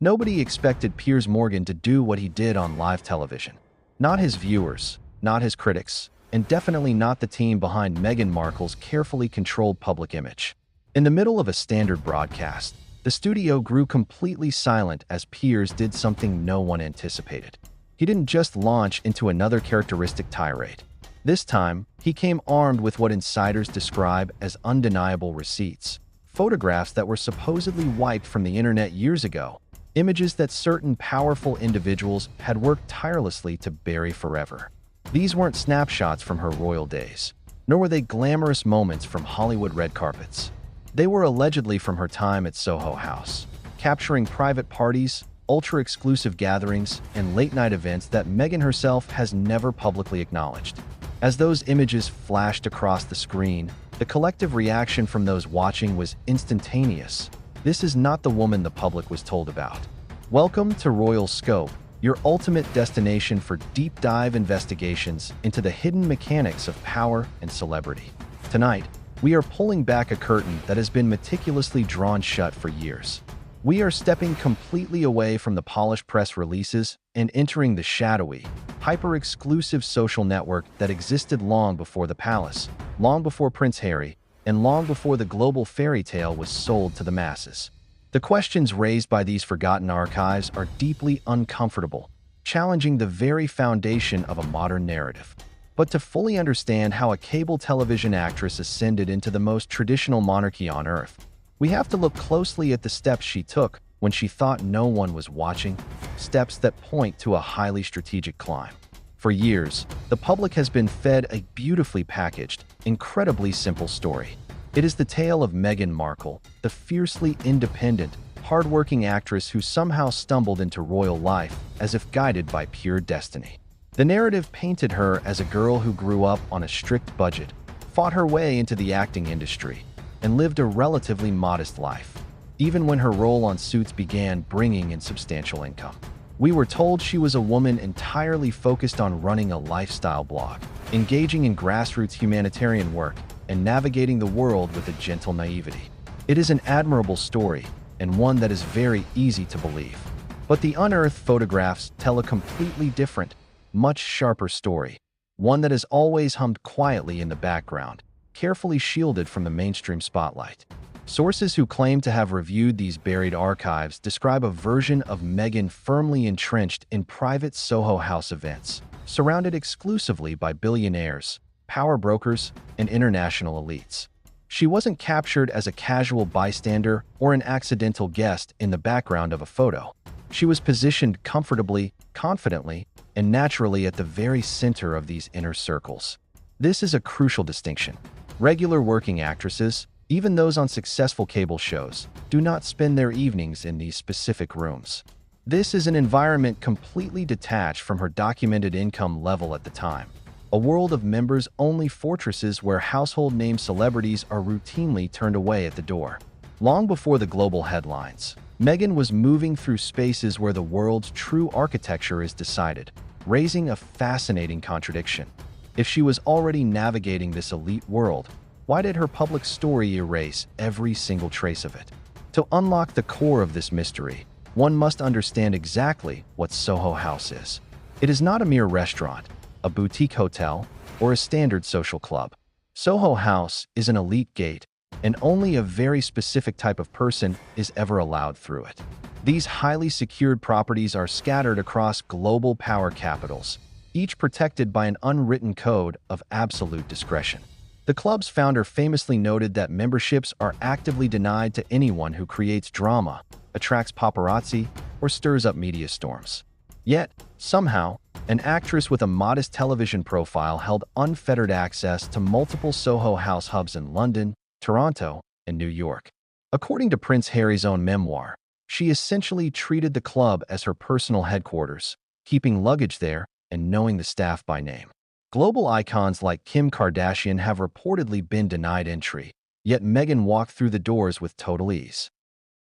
Nobody expected Piers Morgan to do what he did on live television. Not his viewers, not his critics, and definitely not the team behind Meghan Markle's carefully controlled public image. In the middle of a standard broadcast, the studio grew completely silent as Piers did something no one anticipated. He didn't just launch into another characteristic tirade. This time, he came armed with what insiders describe as undeniable receipts, photographs that were supposedly wiped from the internet years ago, images that certain powerful individuals had worked tirelessly to bury forever. These weren't snapshots from her royal days, nor were they glamorous moments from Hollywood red carpets. They were allegedly from her time at Soho House, capturing private parties, ultra-exclusive gatherings, and late-night events that Meghan herself has never publicly acknowledged. As those images flashed across the screen, the collective reaction from those watching was instantaneous. This is not the woman the public was told about. Welcome to Royal Scope, your ultimate destination for deep-dive investigations into the hidden mechanics of power and celebrity. Tonight, we are pulling back a curtain that has been meticulously drawn shut for years. We are stepping completely away from the polished press releases and entering the shadowy, hyper-exclusive social network that existed long before the palace, long before Prince Harry, and long before the global fairy tale was sold to the masses. The questions raised by these forgotten archives are deeply uncomfortable, challenging the very foundation of a modern narrative. But to fully understand how a cable television actress ascended into the most traditional monarchy on Earth, we have to look closely at the steps she took when she thought no one was watching, steps that point to a highly strategic climb. For years, the public has been fed a beautifully packaged, incredibly simple story. It is the tale of Meghan Markle, the fiercely independent, hardworking actress who somehow stumbled into royal life as if guided by pure destiny. The narrative painted her as a girl who grew up on a strict budget, fought her way into the acting industry, and lived a relatively modest life, even when her role on Suits began bringing in substantial income. We were told she was a woman entirely focused on running a lifestyle blog, engaging in grassroots humanitarian work, and navigating the world with a gentle naivety. It is an admirable story, and one that is very easy to believe. But the unearthed photographs tell a completely different, much sharper story, one that has always hummed quietly in the background, carefully shielded from the mainstream spotlight. Sources who claim to have reviewed these buried archives describe a version of Meghan firmly entrenched in private Soho House events, surrounded exclusively by billionaires, power brokers, and international elites. She wasn't captured as a casual bystander or an accidental guest in the background of a photo. She was positioned comfortably, confidently, and naturally at the very center of these inner circles. This is a crucial distinction. Regular working actresses, even those on successful cable shows, do not spend their evenings in these specific rooms. This is an environment completely detached from her documented income level at the time, a world of members-only fortresses where household-name celebrities are routinely turned away at the door. Long before the global headlines, Meghan was moving through spaces where the world's true architecture is decided, raising a fascinating contradiction. If she was already navigating this elite world, why did her public story erase every single trace of it? To unlock the core of this mystery, one must understand exactly what Soho House is. It is not a mere restaurant, a boutique hotel, or a standard social club. Soho House is an elite gate, and only a very specific type of person is ever allowed through it. These highly secured properties are scattered across global power capitals, each protected by an unwritten code of absolute discretion. The club's founder famously noted that memberships are actively denied to anyone who creates drama, attracts paparazzi, or stirs up media storms. Yet, somehow, an actress with a modest television profile held unfettered access to multiple Soho House hubs in London, Toronto, and New York. According to Prince Harry's own memoir, she essentially treated the club as her personal headquarters, keeping luggage there and knowing the staff by name. Global icons like Kim Kardashian have reportedly been denied entry, yet Meghan walked through the doors with total ease.